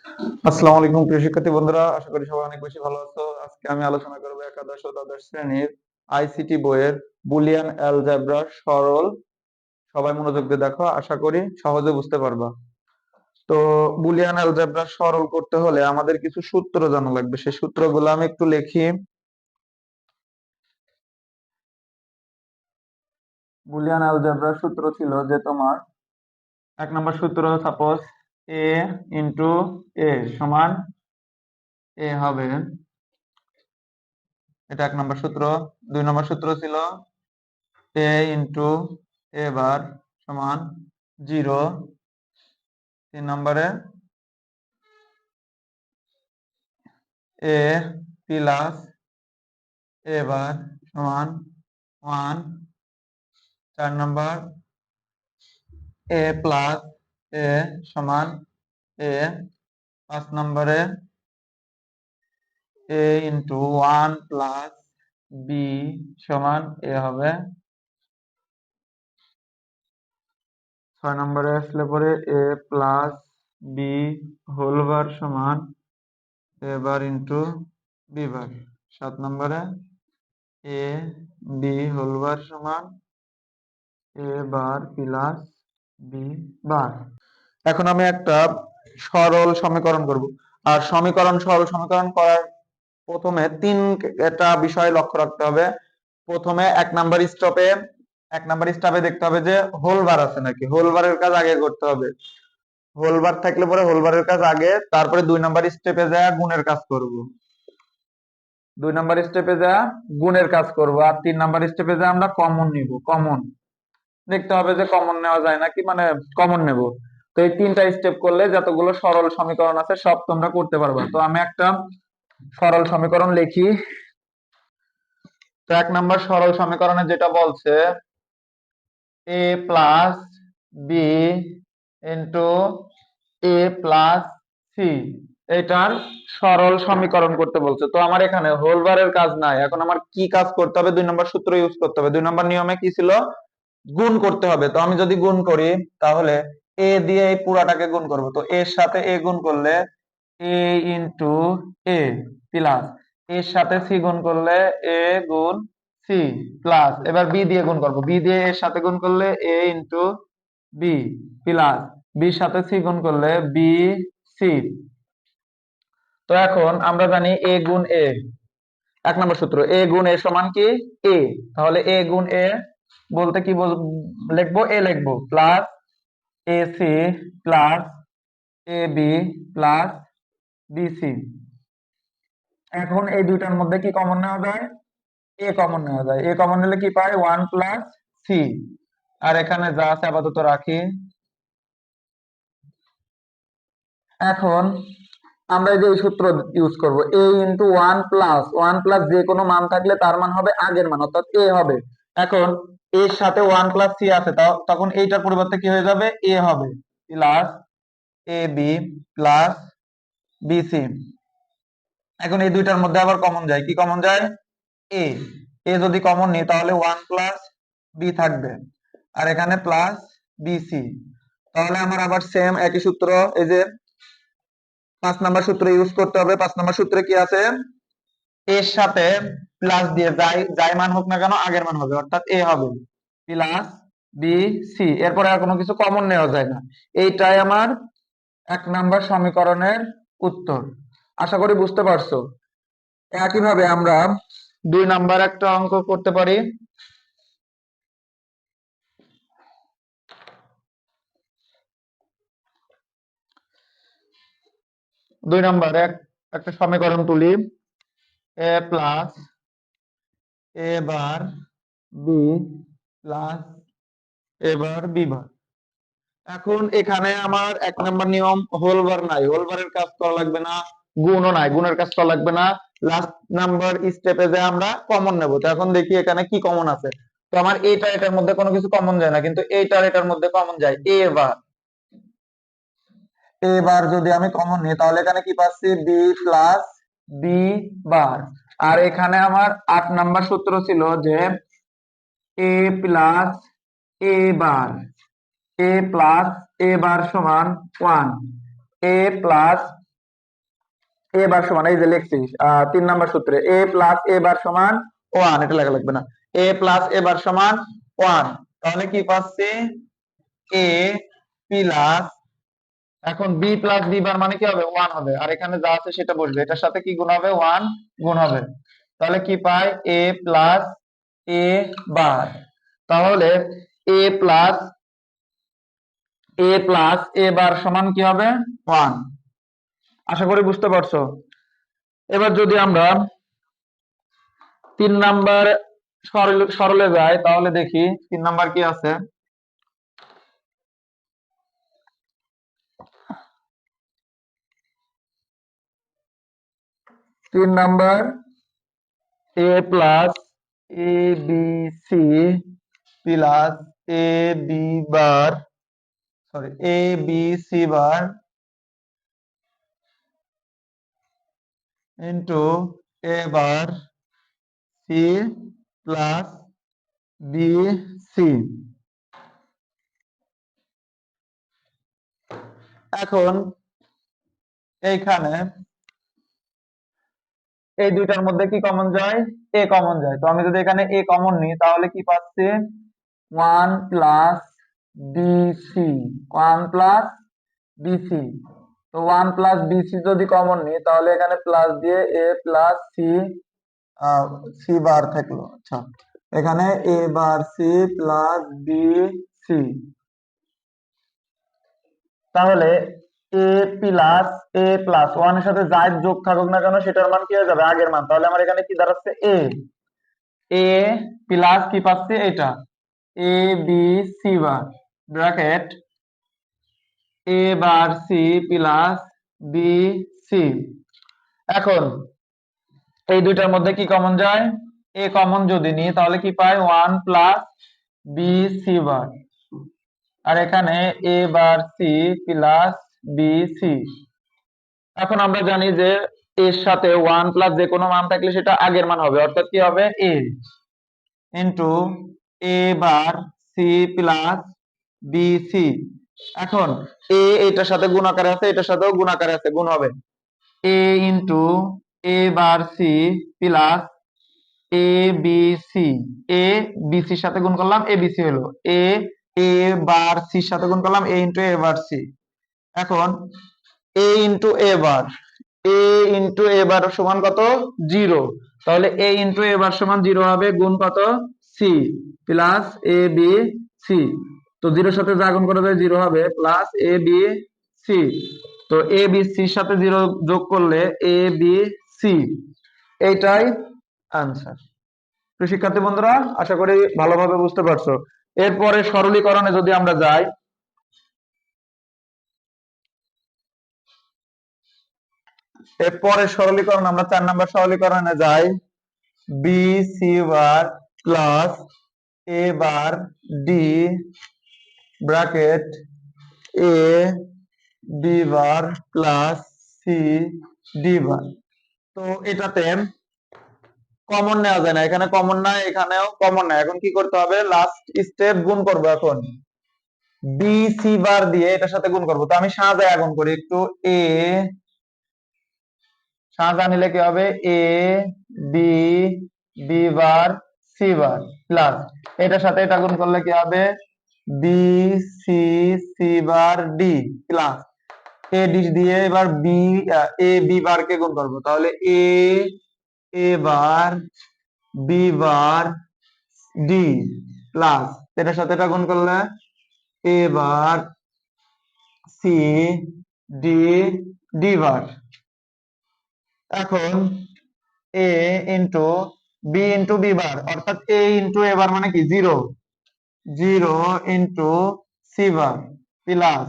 আসসালামু আলাইকুম প্রিয় শিক্ষার্থী বন্ধুরা, আশা করি সবাই অনেক বেশি ভালো আছো। আজকে আমি আলোচনা করব একাদশ ও দ্বাদশ শ্রেণীর আইসিটি বইয়ের বুলিয়ান অ্যালজেব্রা সরল। সবাই মনোযোগ দিয়ে দেখো, আশা করি সহজে বুঝতে পারবা। তো বুলিয়ান অ্যালজেব্রা সরল করতে হলে আমাদের কিছু সূত্র জানা লাগবে, সেই সূত্রগুলো আমি একটু লিখি। বুলিয়ান অ্যালজেব্রার সূত্র ছিল যে তোমার এক নম্বর সূত্র, সাপোজ এ ইন্টু এ সমান এ হবে, এটা এক নম্বর সূত্র। দুই নম্বর সূত্র ছিল এ ইন্টু এ বার সমান 0। তিন নম্বরে এ প্লাস এ বার সমান 1। চার নম্বর এ প্লাস এ সমান এ। পাঁচ নম্বরে এ ইন্টু 1 প্লাস বি সমান এ হবে। ছয় নম্বরে আসলে পরে এ প্লাস বি হোল বার সমান এ বার ইন্টু বি বার। সাত নম্বরে এ বি হোল বার সমান এ বার প্লাস বি বার। এখন আমি একটা সরল সমীকরণ করব। আর সরল সমীকরণ করার প্রথমে একটা বিষয় লক্ষ্য রাখতে হবে। প্রথমে এক নাম্বার স্টপে দেখতে হবে যে হোল বার আছে নাকি। হোল বারের কাজ আগে করতে হবে। হোল বার থাকলে পরে হোল বারের কাজ আগে, তারপরে দুই নাম্বার স্টেপে যায় গুণের কাজ করব। দুই নাম্বার স্টেপে যা গুণের কাজ করব, আর তিন নাম্বার স্টেপে যা আমরা কমন নিব। কমন দেখতে হবে যে কমন নেওয়া যায় নাকি, মানে কমন নেব। তো এই তিনটা স্টেপ করলে যতগুলো সরল সমীকরণ আছে সব তোমরা করতে পারবা। তো আমি একটা সরল সমীকরণ লিখি। তো এক নাম্বার সরল সমীকরণে যেটা বলছে এ প্লাস বি ইন্টু এ প্লাস সি, এটার সরল সমীকরণ করতে বলছে। তো আমার এখানে হোল বারের কাজ নাই, এখন আমার কি কাজ করতে হবে? দুই নম্বর সূত্র ইউজ করতে হবে। দুই নম্বর নিয়মে কি ছিল? গুণ করতে হবে। তো আমি যদি গুণ করি তাহলে এ দিয়ে এই পুরাটাকে গুণ করব। তো এর সাথে এ গুণ করলে এ ইন্টু এ প্লাস এর সাথে সি গুণ করলে এ গুণ সি প্লাস, এবার বি দিয়ে গুণ করব। বি দিয়ে এর সাথে গুণ করলে এ ইন্টু বি প্লাস বির সাথে সি গুণ করলে বি সি। তো এখন আমরা জানি এ গুণ এ, এক নম্বর সূত্র এ গুণ এ সমান কি এ। তাহলে এ গুণ এ বলতে কি লিখবো? এ লিখবো plus A C plus A B plus B C. এখন এই দুইটার মধ্যে কি কমন নেওয়া যায়? এ কমন নেওয়া যায়। এ কমন নিলে কি পাই? 1 প্লাস সি। আর এখানে যা আছে আপাতত রাখি। এখন আমরা এই যে এই সূত্র ইউজ করব, এ ইন্টু ওয়ান প্লাস যে কোনো মান থাকলে তার মান হবে আগের মান, অর্থাৎ এ হবে। এখন এর সাথে 1 প্লাস সি আছে, তখন এইটার পরিবর্তে কি হয়ে যাবে? এ হবে plus A B plus B C. এখন এই দুইটার মধ্যে আবার কমন যায়, কি কমন যায়? এ। এ যদি কমন নিই তাহলে 1 প্লাস বি থাকবে, আর এখানে প্লাস বি সি। তাহলে আমার আবার সেম একই সূত্র, এই যে 5 নাম্বার সূত্র ইউজ করতে হবে। 5 নাম্বার সূত্রে কি আছে? এর সাথে প্লাস দিয়ে যাই যাই মান হোক না কেন আগের মান হবে, অর্থাৎ এ হবে প্লাস বি সি। এরপরে আর কোনো কিছু কমন নেওয়া যায় না। এইটাই আমার এক নাম্বার সমীকরণের উত্তর। আশা করি বুঝতে পারছো। একইভাবে আমরা দুই নাম্বার একটা অঙ্ক করতে পারি। দুই নাম্বার একটা সমীকরণ তুলি, এ plus A bar B plus A bar B bar. এখন এখানে আমার এক নাম্বার নিয়ম, হোল বার নাই, হোল বারের কাজ করা লাগবে না। গুণও নাই, গুণের কাজ করা লাগবে না। লাস্ট নাম্বার স্টেপে যে আমরা কমন নেব। তো এখন দেখি এখানে কি কমন আছে। তো আমার এইটা এটার মধ্যে কোনো কিছু কমন যায় না, কিন্তু এইটার এটার মধ্যে কমন যায় এ বার। এ বার যদি আমি কমন নিই তাহলে এখানে কি পাচ্ছি? B plus B bar. আর এখানে আমার 8 নাম্বার সূত্র ছিল যে এ plus A bar, A plus A বার সমান 1। এ প্লাস এ বার সমান, এই যে লিখছি 3 নম্বর সূত্রে এ প্লাস এ বার সমান 1, এটা লেখা লাগবে না, এ প্লাস এ বার সমান 1। তাহলে কি পাচ্ছি, এ প্লাস, এখন বি প্লাস বি বার মানে কি হবে, 1 হবে, আর এখানে যা আছে সেটা বসবে, এটার সাথে কি গুণ হবে, 1 গুণ হবে। তাহলে কি পাই, এ প্লাস এ বার। তাহলে এ প্লাস এ বার সমান কি হবে, 1। আশা করি বুঝতে পারছো। এবার যদি আমরা 3 নাম্বার সরলে যাই, তাহলে দেখি 3 নাম্বার কি আছে। 3 number A plus A B C plus A B bar, sorry A B C bar into A bar C plus B C. এখন এইখানে এই দুইটার মধ্যে কি কমন যায়, এ কমন যায়। তো আমি যদি এখানে এ কমন নিই তাহলে কি পাচ্ছি, 1 প্লাস বিসি, 1 প্লাস বিসি। তো 1 প্লাস বিসি যদি কমন নিই তাহলে এখানে প্লাস দিয়ে A plus C, C bar থাকলো। আচ্ছা, এখানে A bar C plus B C. তাহলে এ প্লাস 1 এর সাথে যাই যোগ থাকুক না কেন সেটার মান কি হয়ে যাবে, আগের মান। তাহলে আমার এখানে কি দাঁড়াচ্ছে, এ প্লাস কি পাচ্ছি, এটা A B C bar bracket A bar C plus B C. এখন এই দুইটার মধ্যে কি কমন যায়, এ কমন যদি নিই তাহলে কি পাই, 1 প্লাস বি সি বার, আর এখানে A bar C plus B C. এখন আমরা জানি যে এর সাথে 1 প্লাস যে কোনো মান থাকলে সেটা আগের মান হবে, অর্থাৎ কি হবে, A into A bar C plus B C. এখন এটার সাথে গুণ আকারে আছে, এটার সাথেও গুণ আকারে আছে, গুণ হবে A into A bar C plus A B C. A B সির সাথে গুণ করলাম, এ বি সি হলো, এ এ বার সির সাথে গুণ করলাম, এ ইন্টু এ বার সি। এখন A into A bar, A into A বার সমান কত, 0। তাহলে এ ইন্টু এ বার সমান 0 হবে, গুণ কত, C plus A B C. তো 0 সাথে যা গুণ করা যায় 0 হবে, প্লাস এ বি সি। তো এ বি সির সাথে 0 যোগ করলে এ বি সি, এইটাই আনসার। তো শিক্ষার্থী বন্ধুরা, আশা করি ভালোভাবে বুঝতে পারছো। এরপরে সরলীকরণে যদি আমরা যাই, এরপরে সরলীকরণ আমরা 4 নাম্বার সরলীকরণে যাই, B C bar plus A bar D bracket A B bar plus C D bar. তো এটাতে কমন নেওয়া যায় না, এখানে কমন নাই, এখানেও কমন নাই। এখন কি করতে হবে, লাস্ট স্টেপ গুণ করবো। এখন বি সি বার দিয়ে এটার সাথে গুণ করবো। তো আমি সাজায় গুণ করি একটু, এ সাজা নিলে কি হবে, A B B bar C bar plus এটার সাথে এটা গুণ করলে কি হবে, B C C bar D plus A D দিয়ে এবার বি এ বি বার কে গুণ করবো। তাহলে A A bar B bar D plus এটার সাথে এটা গুণ করলে A bar C D D bar. এখন A into B into B bar, অর্থাৎ এ ইন্টু এ বার মানে কি, 0 0 into C bar plus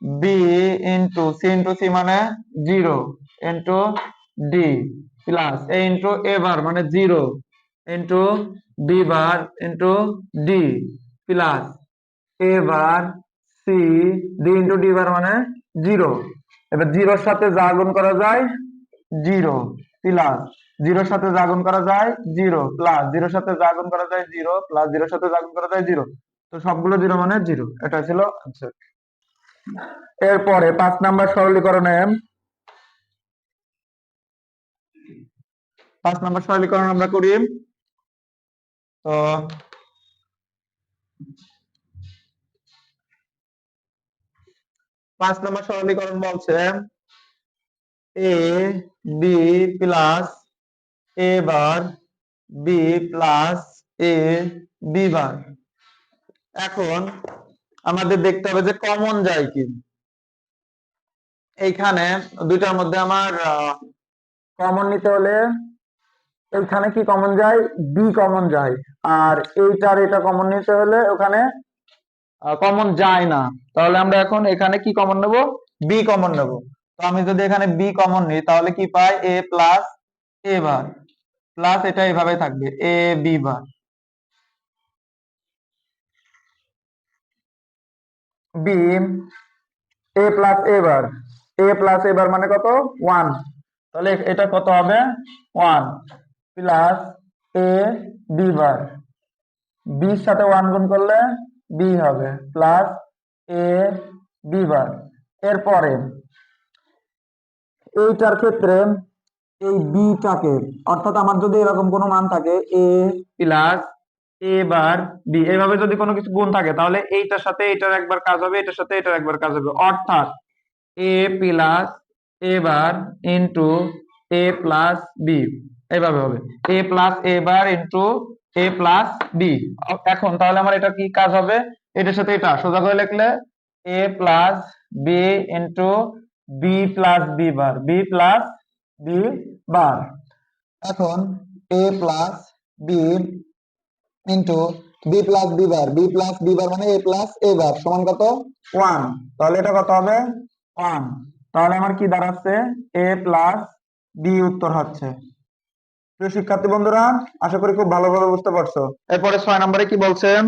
B into C মানে 0 into D plus A into A bar মানে 0 into B bar into D plus A bar C D into D bar মানে 0। এবার 0 এর সাথে যা গুণ করা যায় 0 প্লাস 0 এর সাথে যা গুণ করা যায় 0 প্লাস 0 এর সাথে যা গুণ করা যায় 0 প্লাস 0 এর সাথে যা গুণ করা যায় 0। তো সবগুলো 0 মানে 0, এটা ছিল আনসার। এরপরে 5 নাম্বার সরলীকরণে 5 নম্বর সরলীকরণ আমরা করি। তো 5 নম্বর সরলীকরণ বলছে এ B plus A bar B plus A B bar. এখন আমাদের দেখতে হবে যে কমন যায় কি। এইখানে দুইটার মধ্যে আমার কমন নিতে হলে এইখানে কি কমন যায়, বি কমন যায়, আর এইটার এটা কমন নিতে হলে ওখানে কমন যায় না। তাহলে আমরা এখন এখানে কি কমন নেব, বি কমন নেব। তো আমি যদি এখানে বি কমন নিই তাহলে কি পাই, এ প্লাস এ বার প্লাস এটা এইভাবে থাকবে এ B bar B A plus A bar. A plus A bar মানে কত, 1। তাহলে এটা কত হবে, 1 প্লাস এ বি বার। বির সাথে 1 গুণ করলে বি হবে প্লাস এ বি বার। এরপরে এইটার ক্ষেত্রে এই বিটাকে, অর্থাৎ আমার যদি এরকম কোনো মান থাকে এ প্লাস এ বার বি, এইভাবে যদি কোনো কিছু গুণ থাকে তাহলে এইটার সাথে এটার একবার কাজ হবে, এটার সাথে এটার একবার কাজ হবে। অর্থাৎ এ plus A bar into A plus B, এইভাবে হবে এ plus A bar into A plus B. এখন তাহলে আমার এটা কি কাজ হবে, এটার সাথে এটা সোজা করে লিখলে A plus B into B plus B bar, B plus B bar. এখন A plus B into B plus B bar, B plus B bar মানে এ প্লাস এ বার সমান কত, 1। তাহলে এটা কত হবে, 1। তাহলে আমার কি দাঁড়াচ্ছে, এ প্লাস বি উত্তর হচ্ছে। প্রিয় শিক্ষার্থী বন্ধুরা, আশা করি খুব ভালোভাবে বুঝতে পারছো। এরপরে 6 নম্বরে কি বলছেন,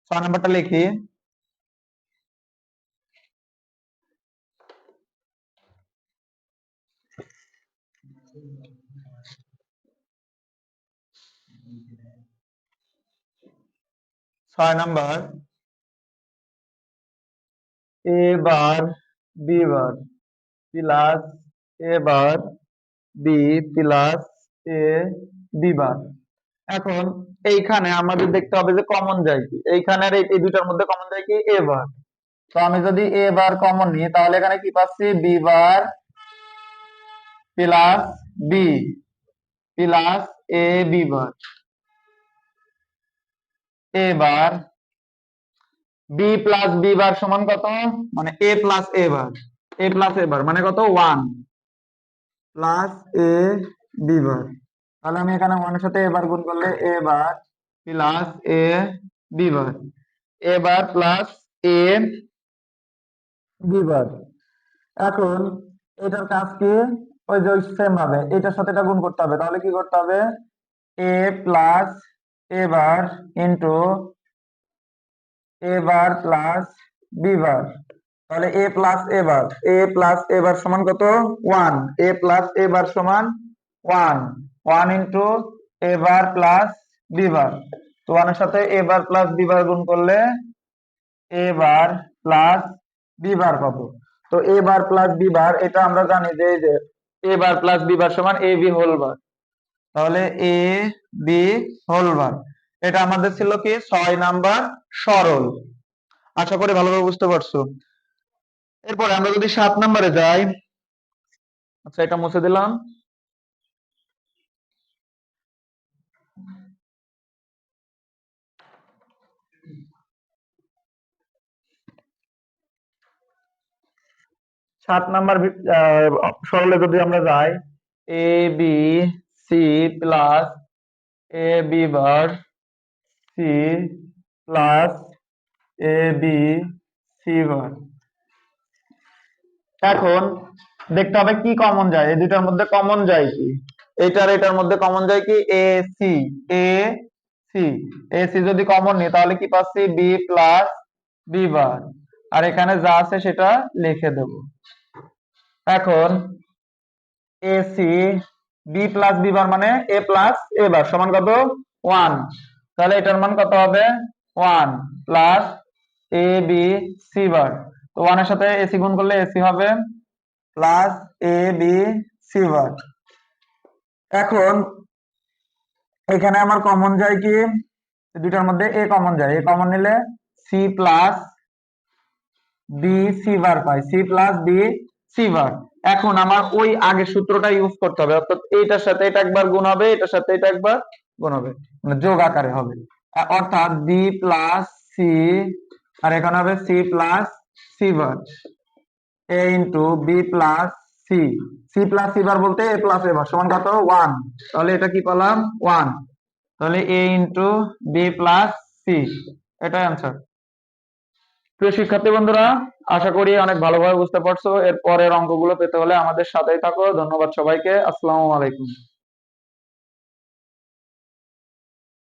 6 নম্বরটা লিখি। ছয় number A bar B bar plus A bar B plus A B bar. এখন এইখানে আমাদের দেখতে হবে যে কমন যায় কি, এইখানে আর এই দুটার মধ্যে কমন যায় কি, এ বার। তো আমি যদি এ বার কমন নিই তাহলে এখানে কি পাচ্ছি, B bar plus B plus A B bar. এবার বি প্লাস বি বার সমান কত, মানে A plus A bar, A plus A bar মানে কত, 1 প্লাস এ বি বার। তাহলে আমি এখানে 1 এর সাথে এবার গুণ করলে A bar plus A B bar, A bar plus A B bar. এখন এটার কাজ কি, ওই যে সেম ভাবে এটার সাথে এটা গুণ করতে হবে। তাহলে কি করতে হবে, এ plus A bar into A bar plus B বার। তাহলে A plus A bar, A plus A বার সমান কত, 1। এ প্লাস এ বার সমান 1, 1 into A bar plus B বার। তো 1 এর সাথে এ বার প্লাস বি বার গুণ করলে এ বার প্লাস বি বার পাবো। তো এ বার প্লাস বি বার এটা আমরা জানি যে এই যে এ বার প্লাস বি বার সমান এ বি হোল বার। তাহলে এ বি হোল বার, এটা আমাদের ছিল কি 6 নাম্বার সরল। আশা করি ভালোভাবে বুঝতে পারছো। এরপরে আমরা যদি 7 নম্বরে যাই, আচ্ছা এটা মুছে দিলাম। 7 নাম্বার সরলে যদি আমরা যাই, এ B C plus A B bar C plus A B C bar. এখন দেখতে হবে কি কমন যায়, এই দুটার মধ্যে কমন যায় কি, এটার মধ্যে কমন যায় কি, A C, A C, A C যদি কমন নিই তাহলে কি পাচ্ছি, বি প্লাস বি বার। আর এখানে যা আছে সেটা লিখে দেব। এখন A C B plus B bar মানে এ প্লাস এ বার সমান কত, 1। তাহলে এটার মান কত হবে, 1 প্লাস এ বি সি বার। তো 1 এর সাথে এসি গুণ করলে এসি হবে plus A B C bar. এখন এখানে আমার কমন যায় কি, দুইটার মধ্যে এ কমন যায়, এ কমন নিলে C plus B C bar পাই, C plus B C bar. এখন আমার ওই আগের সূত্রটা ইউজ করতে হবে, অর্থাৎ এইটার সাথে এটা একবার গুণ হবে, এটার সাথে এটা একবার গুণ হবে, মানে যোগ আকারে হবে। অর্থাৎ বি প্লাস সি, আর এখানে হবে C plus C bar, A into B plus C. C plus C bar বলতে এ প্লাস এ বার সমান কত, 1। তাহলে এটা কি পেলাম, 1। তাহলে এ ইন্টু বি প্লাস সি, এটাই অ্যান্সার। প্রিয় শিক্ষার্থী বন্ধুরা, আশা করি অনেক ভালোভাবে বুঝতে পারছো। এর পরের অঙ্কগুলো পেতে হলে আমাদের সাথেই থাকো। ধন্যবাদ সবাইকে। আসসালামু আলাইকুম।